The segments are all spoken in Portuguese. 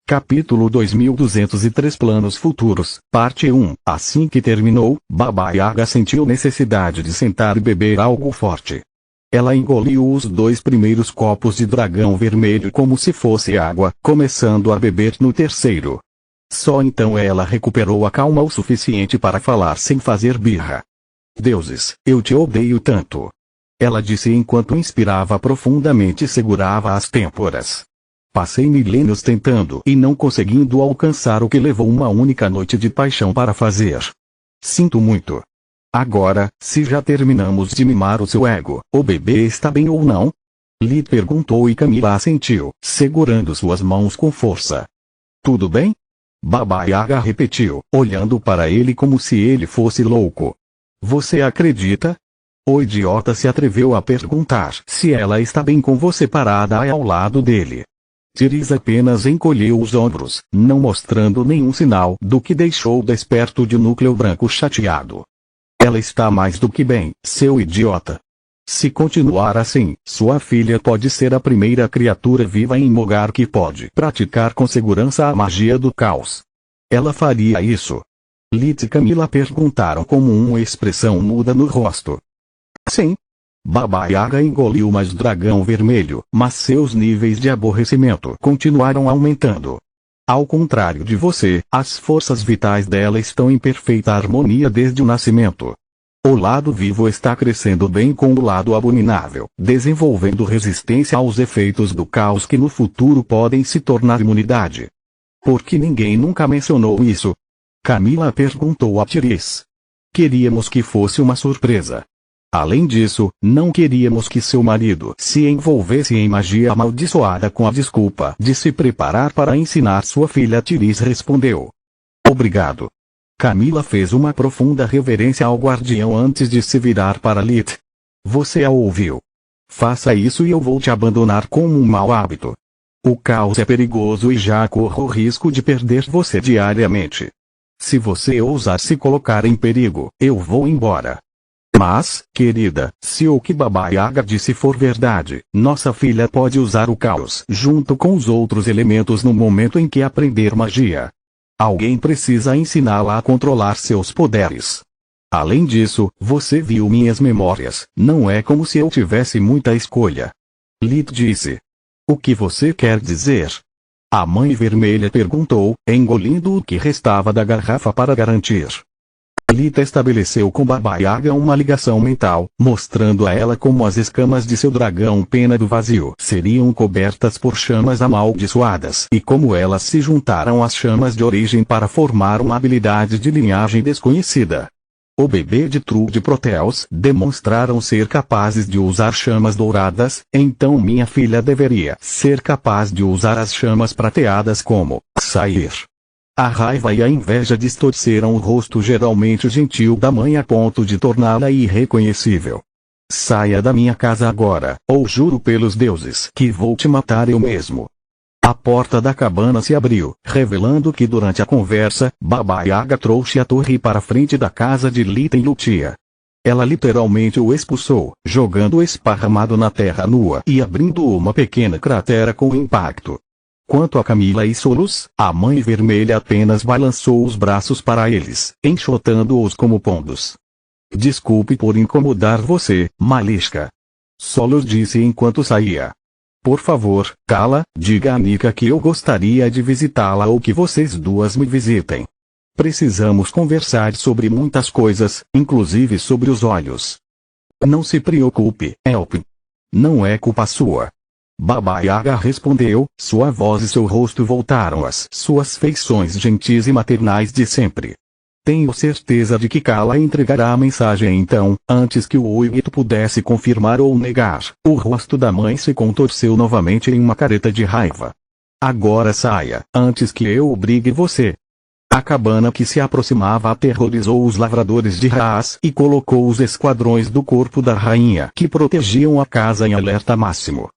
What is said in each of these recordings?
Capítulo 2203 Planos Futuros, Parte 1. Assim que terminou, Baba Yaga sentiu necessidade de sentar e beber algo forte. Ela engoliu os 2 primeiros copos de dragão vermelho como se fosse água, começando a beber no terceiro. Só então ela recuperou a calma o suficiente para falar sem fazer birra. Deuses, eu te odeio tanto. Ela disse enquanto inspirava profundamente e segurava as têmporas. Passei milênios tentando e não conseguindo alcançar o que levou uma única noite de paixão para fazer. Sinto muito. Agora, se já terminamos de mimar o seu ego, o bebê está bem ou não? Lee perguntou e Camila assentiu, segurando suas mãos com força. Tudo bem? Baba Yaga repetiu, olhando para ele como se ele fosse louco. Você acredita? O idiota se atreveu a perguntar se ela está bem com você parada ao lado dele. Therese apenas encolheu os ombros, não mostrando nenhum sinal do que deixou desperto de núcleo branco chateado. Ela está mais do que bem, seu idiota. Se continuar assim, sua filha pode ser a primeira criatura viva em Mogar que pode praticar com segurança a magia do caos. Ela faria isso? Lith e Camila perguntaram com uma expressão muda no rosto. Sim. Baba Yaga engoliu mais dragão vermelho, mas seus níveis de aborrecimento continuaram aumentando. Ao contrário de você, as forças vitais dela estão em perfeita harmonia desde o nascimento. O lado vivo está crescendo bem com o lado abominável, desenvolvendo resistência aos efeitos do caos que no futuro podem se tornar imunidade. Por que ninguém nunca mencionou isso? Camila perguntou a Therese. Queríamos que fosse uma surpresa. Além disso, não queríamos que seu marido se envolvesse em magia amaldiçoada com a desculpa de se preparar para ensinar sua filha. Therese respondeu. Obrigado. Camila fez uma profunda reverência ao guardião antes de se virar para Lith. Você a ouviu. Faça isso e eu vou te abandonar como um mau hábito. O caos é perigoso e já corro o risco de perder você diariamente. Se você ousar se colocar em perigo, eu vou embora. Mas, querida, se o que Baba Yaga disse for verdade, nossa filha pode usar o caos junto com os outros elementos no momento em que aprender magia. Alguém precisa ensiná-la a controlar seus poderes. Além disso, você viu minhas memórias, não é como se eu tivesse muita escolha. Lith disse. O que você quer dizer? A mãe vermelha perguntou, engolindo o que restava da garrafa para garantir. Lith estabeleceu com Baba Yaga uma ligação mental, mostrando a ela como as escamas de seu dragão pena do vazio seriam cobertas por chamas amaldiçoadas e como elas se juntaram às chamas de origem para formar uma habilidade de linhagem desconhecida. O bebê de Trude Proteus demonstraram ser capazes de usar chamas douradas, então minha filha deveria ser capaz de usar as chamas prateadas como sair. A raiva e a inveja distorceram o rosto geralmente gentil da mãe a ponto de torná-la irreconhecível. Saia da minha casa agora, ou juro pelos deuses que vou te matar eu mesmo. A porta da cabana se abriu, revelando que durante a conversa, Baba Yaga trouxe a torre para frente da casa de Lith em Lutia. Ela literalmente o expulsou, jogando-o esparramado na terra nua e abrindo uma pequena cratera com impacto. Quanto a Camila e Solus, a mãe vermelha apenas balançou os braços para eles, enxotando-os como pombos. Desculpe por incomodar você, Malishka. Solus disse enquanto saía. Por favor, cala, diga a Nika que eu gostaria de visitá-la ou que vocês duas me visitem. Precisamos conversar sobre muitas coisas, inclusive sobre os olhos. Não se preocupe, Elpin. Não é culpa sua. Baba Yaga respondeu, sua voz e seu rosto voltaram às suas feições gentis e maternais de sempre. Tenho certeza de que Kala entregará a mensagem então, antes que o Uigito pudesse confirmar ou negar. O rosto da mãe se contorceu novamente em uma careta de raiva. Agora saia, antes que eu obrigue você. A cabana que se aproximava aterrorizou os lavradores de Haas e colocou os esquadrões do corpo da rainha que protegiam a casa em alerta máximo.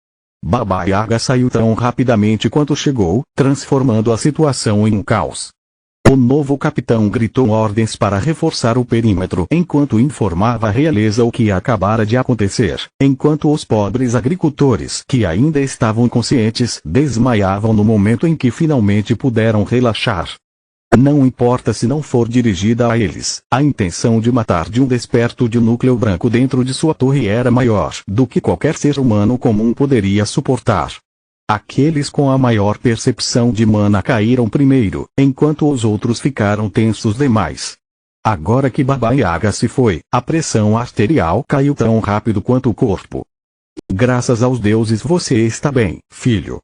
Baba Yaga saiu tão rapidamente quanto chegou, transformando a situação em um caos. O novo capitão gritou ordens para reforçar o perímetro enquanto informava a realeza o que acabara de acontecer, enquanto os pobres agricultores que ainda estavam conscientes desmaiavam no momento em que finalmente puderam relaxar. Não importa se não for dirigida a eles, a intenção de matar de um desperto de núcleo branco dentro de sua torre era maior do que qualquer ser humano comum poderia suportar. Aqueles com a maior percepção de mana caíram primeiro, enquanto os outros ficaram tensos demais. Agora que Baba Yaga se foi, a pressão arterial caiu tão rápido quanto o corpo. Graças aos deuses você está bem, filho.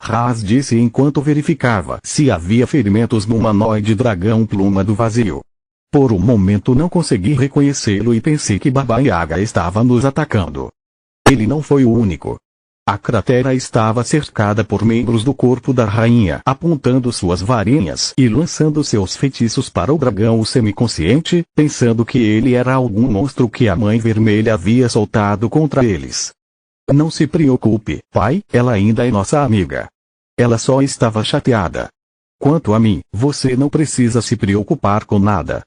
Raz disse enquanto verificava se havia ferimentos no humanoide dragão pluma do vazio. Por um momento não consegui reconhecê-lo e pensei que Baba Yaga estava nos atacando. Ele não foi o único. A cratera estava cercada por membros do corpo da rainha, apontando suas varinhas e lançando seus feitiços para o dragão semiconsciente, pensando que ele era algum monstro que a Mãe Vermelha havia soltado contra eles. Não se preocupe, pai, ela ainda é nossa amiga. Ela só estava chateada. Quanto a mim, você não precisa se preocupar com nada.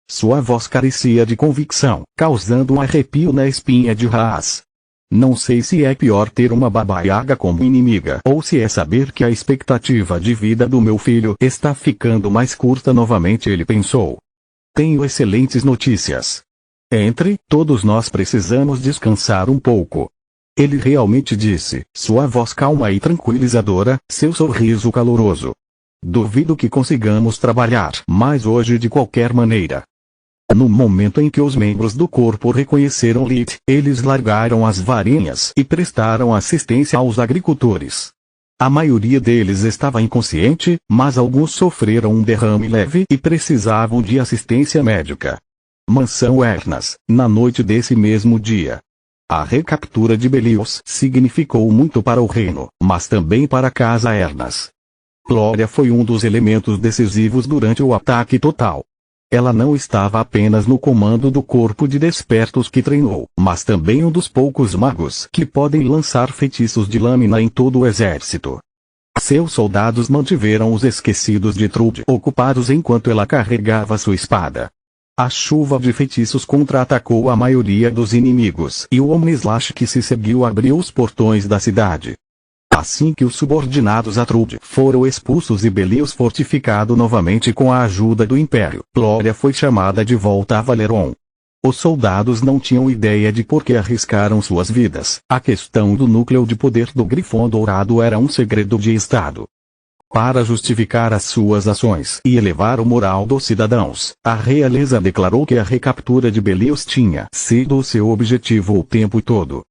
Sua voz carecia de convicção, causando um arrepio na espinha de Raz. Não sei se é pior ter uma Baba Yaga como inimiga ou se é saber que a expectativa de vida do meu filho está ficando mais curta novamente, ele pensou. Tenho excelentes notícias. Entre todos nós precisamos descansar um pouco. Ele realmente disse, sua voz calma e tranquilizadora, seu sorriso caloroso. Duvido que consigamos trabalhar mais hoje de qualquer maneira. No momento em que os membros do corpo reconheceram Lit, eles largaram as varinhas e prestaram assistência aos agricultores. A maioria deles estava inconsciente, mas alguns sofreram um derrame leve e precisavam de assistência médica. Mansão Ernas, na noite desse mesmo dia. A recaptura de Belios significou muito para o reino, mas também para a casa Ernas. Glória foi um dos elementos decisivos durante o ataque total. Ela não estava apenas no comando do corpo de despertos que treinou, mas também um dos poucos magos que podem lançar feitiços de lâmina em todo o exército. Seus soldados mantiveram os esquecidos de Trude ocupados enquanto ela carregava sua espada. A chuva de feitiços contra-atacou a maioria dos inimigos e o Omnislash que se seguiu abriu os portões da cidade. Assim que os subordinados a Trude foram expulsos e Belios fortificado novamente com a ajuda do Império, Glória foi chamada de volta a Valeron. Os soldados não tinham ideia de por que arriscaram suas vidas. A questão do núcleo de poder do Grifão Dourado era um segredo de Estado. Para justificar as suas ações e elevar o moral dos cidadãos, a realeza declarou que a recaptura de Belios tinha sido o seu objetivo o tempo todo.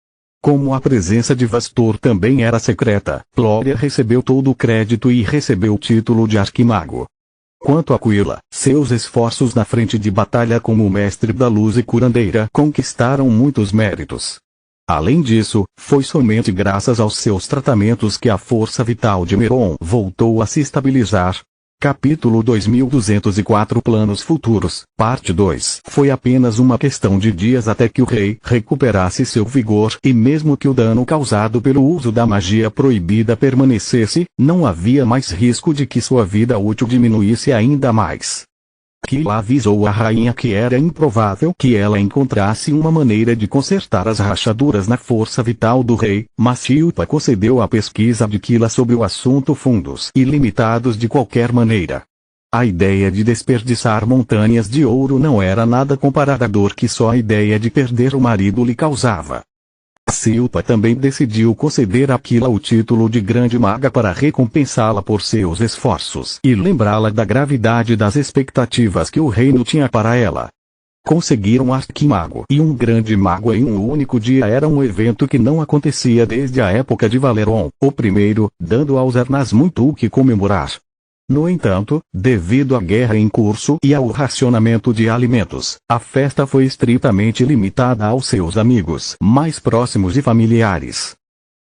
Como a presença de Vastor também era secreta, Glória recebeu todo o crédito e recebeu o título de arquimago. Quanto a Aquila, seus esforços na frente de batalha como mestre da luz e curandeira conquistaram muitos méritos. Além disso, foi somente graças aos seus tratamentos que a força vital de Meron voltou a se estabilizar. Capítulo 2204 Planos Futuros, Parte 2 Foi apenas uma questão de dias até que o rei recuperasse seu vigor e mesmo que o dano causado pelo uso da magia proibida permanecesse, não havia mais risco de que sua vida útil diminuísse ainda mais. Aquila avisou a rainha que era improvável que ela encontrasse uma maneira de consertar as rachaduras na força vital do rei, mas Shilpa concedeu à pesquisa de Aquila sobre o assunto fundos ilimitados de qualquer maneira. A ideia de desperdiçar montanhas de ouro não era nada comparada à dor que só a ideia de perder o marido lhe causava. Shilpa também decidiu conceder a Aquila o título de Grande Maga para recompensá-la por seus esforços e lembrá-la da gravidade das expectativas que o reino tinha para ela. Conseguir um arquimago e um grande mago em um único dia era um evento que não acontecia desde a época de Valeron, o primeiro, dando aos Ernas muito o que comemorar. No entanto, devido à guerra em curso e ao racionamento de alimentos, a festa foi estritamente limitada aos seus amigos mais próximos e familiares.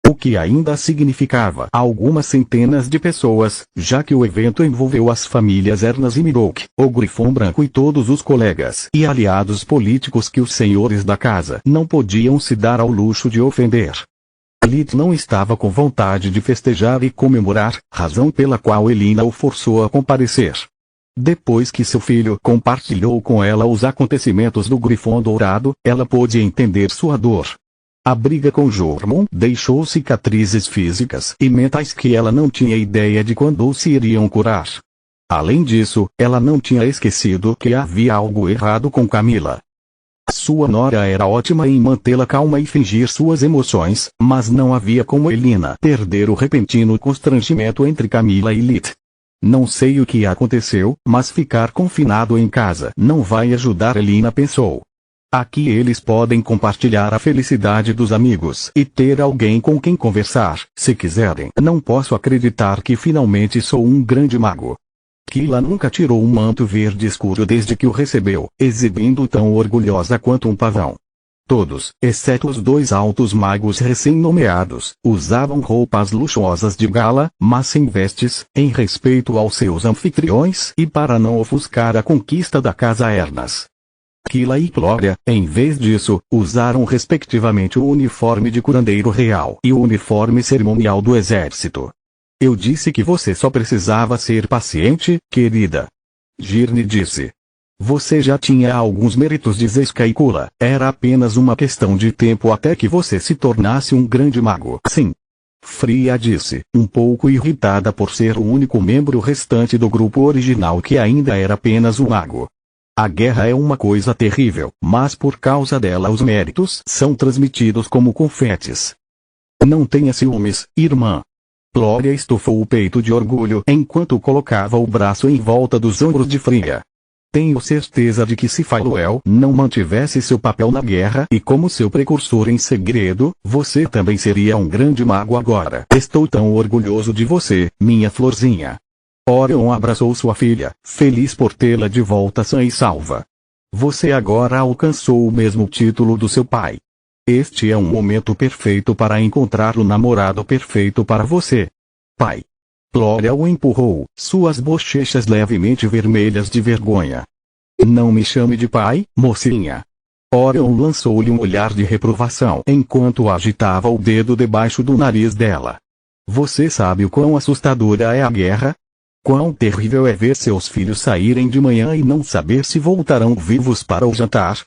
O que ainda significava algumas centenas de pessoas, já que o evento envolveu as famílias Ernas e Midok, o Grifão Branco e todos os colegas e aliados políticos que os senhores da casa não podiam se dar ao luxo de ofender. Lit não estava com vontade de festejar e comemorar, razão pela qual Elina o forçou a comparecer. Depois que seu filho compartilhou com ela os acontecimentos do Grifão Dourado, ela pôde entender sua dor. A briga com Jormon deixou cicatrizes físicas e mentais que ela não tinha ideia de quando se iriam curar. Além disso, ela não tinha esquecido que havia algo errado com Camila. Sua nora era ótima em mantê-la calma e fingir suas emoções, mas não havia como Elina perder o repentino constrangimento entre Camila e Lit. Não sei o que aconteceu, mas ficar confinado em casa não vai ajudar, Elina pensou. Aqui eles podem compartilhar a felicidade dos amigos e ter alguém com quem conversar, se quiserem. Não posso acreditar que finalmente sou um grande mago. Kila nunca tirou um manto verde escuro desde que o recebeu, exibindo tão orgulhosa quanto um pavão. Todos, exceto os dois altos magos recém-nomeados, usavam roupas luxuosas de gala, mas sem vestes, em respeito aos seus anfitriões e para não ofuscar a conquista da casa Ernas. Kila e Glória, em vez disso, usaram respectivamente o uniforme de curandeiro real e o uniforme cerimonial do exército. Eu disse que você só precisava ser paciente, querida. Girne disse. Você já tinha alguns méritos de Zeskaikula, era apenas uma questão de tempo até que você se tornasse um grande mago. Sim. Fria disse, um pouco irritada por ser o único membro restante do grupo original que ainda era apenas um mago. A guerra é uma coisa terrível, mas por causa dela os méritos são transmitidos como confetes. Não tenha ciúmes, irmã. Glória estufou o peito de orgulho enquanto colocava o braço em volta dos ombros de Fria. Tenho certeza de que se Faluel não mantivesse seu papel na guerra e como seu precursor em segredo, você também seria um grande mago agora. Estou tão orgulhoso de você, minha florzinha. Orion abraçou sua filha, feliz por tê-la de volta sã e salva. Você agora alcançou o mesmo título do seu pai. Este é um momento perfeito para encontrar o namorado perfeito para você. Pai. Glória o empurrou, suas bochechas levemente vermelhas de vergonha. Não me chame de pai, mocinha. Orion lançou-lhe um olhar de reprovação enquanto agitava o dedo debaixo do nariz dela. Você sabe o quão assustadora é a guerra? Quão terrível é ver seus filhos saírem de manhã e não saber se voltarão vivos para o jantar?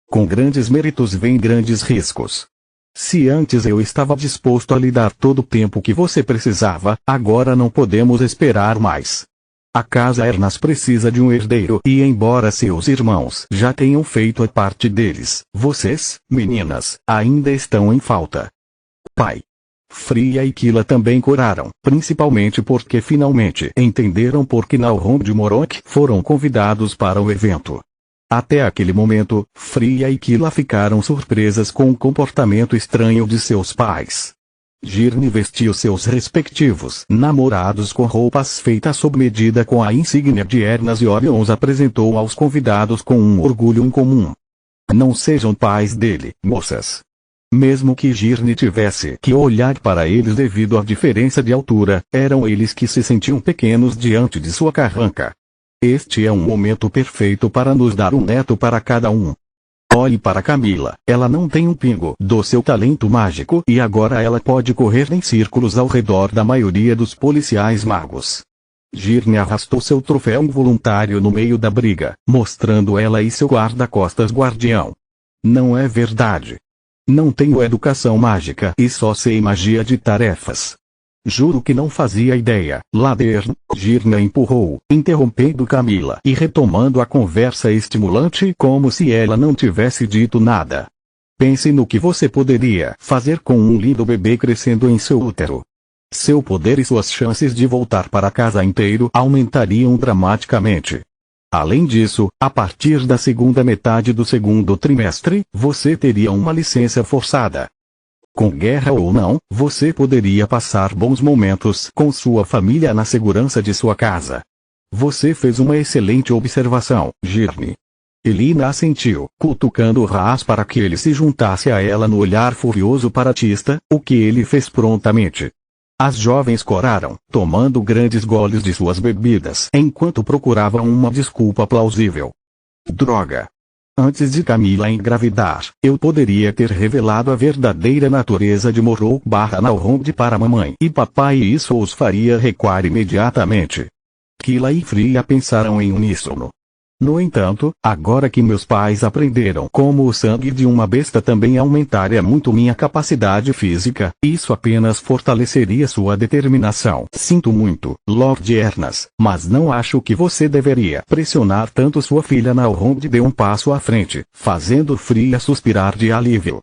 Com grandes méritos vem grandes riscos. Se antes eu estava disposto a lhe dar todo o tempo que você precisava, agora não podemos esperar mais. A casa Ernas precisa de um herdeiro e embora seus irmãos já tenham feito a parte deles, vocês, meninas, ainda estão em falta. Pai. Fria e Kila também coraram, principalmente porque finalmente entenderam por que Nalron de Morok foram convidados para o evento. Até aquele momento, Fria e Kila ficaram surpresas com o comportamento estranho de seus pais. Girne vestiu seus respectivos namorados com roupas feitas sob medida com a insígnia de Ernas e Orion os apresentou aos convidados com um orgulho incomum. Não sejam pais dele, moças. Mesmo que Girne tivesse que olhar para eles devido à diferença de altura, eram eles que se sentiam pequenos diante de sua carranca. Este é um momento perfeito para nos dar um neto para cada um. Olhe para Camila, ela não tem um pingo do seu talento mágico e agora ela pode correr em círculos ao redor da maioria dos policiais magos. Girne arrastou seu troféu involuntário no meio da briga, mostrando ela e seu guarda-costas guardião. Não é verdade. Não tenho educação mágica e só sei magia de tarefas. Juro que não fazia ideia, Ladern. Girne empurrou, interrompendo Camila e retomando a conversa estimulante como se ela não tivesse dito nada. Pense no que você poderia fazer com um lindo bebê crescendo em seu útero. Seu poder e suas chances de voltar para casa inteiro aumentariam dramaticamente. Além disso, a partir da segunda metade do segundo trimestre, você teria uma licença forçada. Com guerra ou não, você poderia passar bons momentos com sua família na segurança de sua casa. Você fez uma excelente observação, Girne. Elina assentiu, cutucando Ras para que ele se juntasse a ela no olhar furioso paratista, o que ele fez prontamente. As jovens coraram, tomando grandes goles de suas bebidas enquanto procuravam uma desculpa plausível. Droga! Antes de Camila engravidar, eu poderia ter revelado a verdadeira natureza de Morok/Nalron para mamãe e papai e isso os faria recuar imediatamente. Kila e Fria pensaram em uníssono. No entanto, agora que meus pais aprenderam como o sangue de uma besta também aumentaria muito minha capacidade física, isso apenas fortaleceria sua determinação. Sinto muito, Lord Ernas, mas não acho que você deveria pressionar tanto sua filha. Nalrond deu um passo à frente, fazendo Fria suspirar de alívio.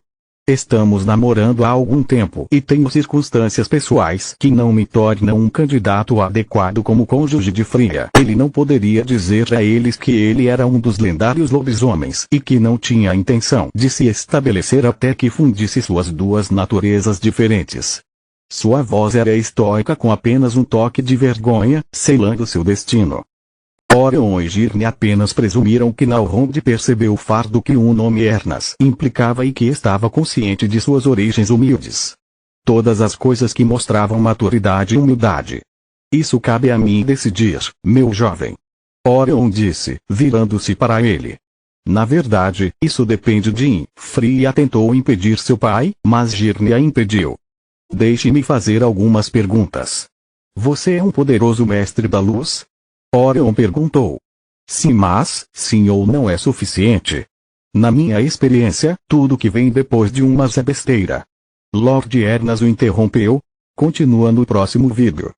Estamos namorando há algum tempo e tenho circunstâncias pessoais que não me tornam um candidato adequado como cônjuge de Fria. Ele não poderia dizer a eles que ele era um dos lendários lobisomens e que não tinha intenção de se estabelecer até que fundisse suas duas naturezas diferentes. Sua voz era estoica com apenas um toque de vergonha, selando seu destino. Orion e Girne apenas presumiram que Nalrond percebeu o fardo que o nome Ernas implicava e que estava consciente de suas origens humildes. Todas as coisas que mostravam maturidade e humildade. Isso cabe a mim decidir, meu jovem. Orion disse, virando-se para ele. Na verdade, isso depende de mim. Fria tentou impedir seu pai, mas Girne a impediu. Deixe-me fazer algumas perguntas. Você é um poderoso mestre da luz? Orion perguntou. Sim, mas, sim ou não é suficiente. Na minha experiência, tudo que vem depois de um mas é besteira. Lord Ernas o interrompeu. Continua no próximo vídeo.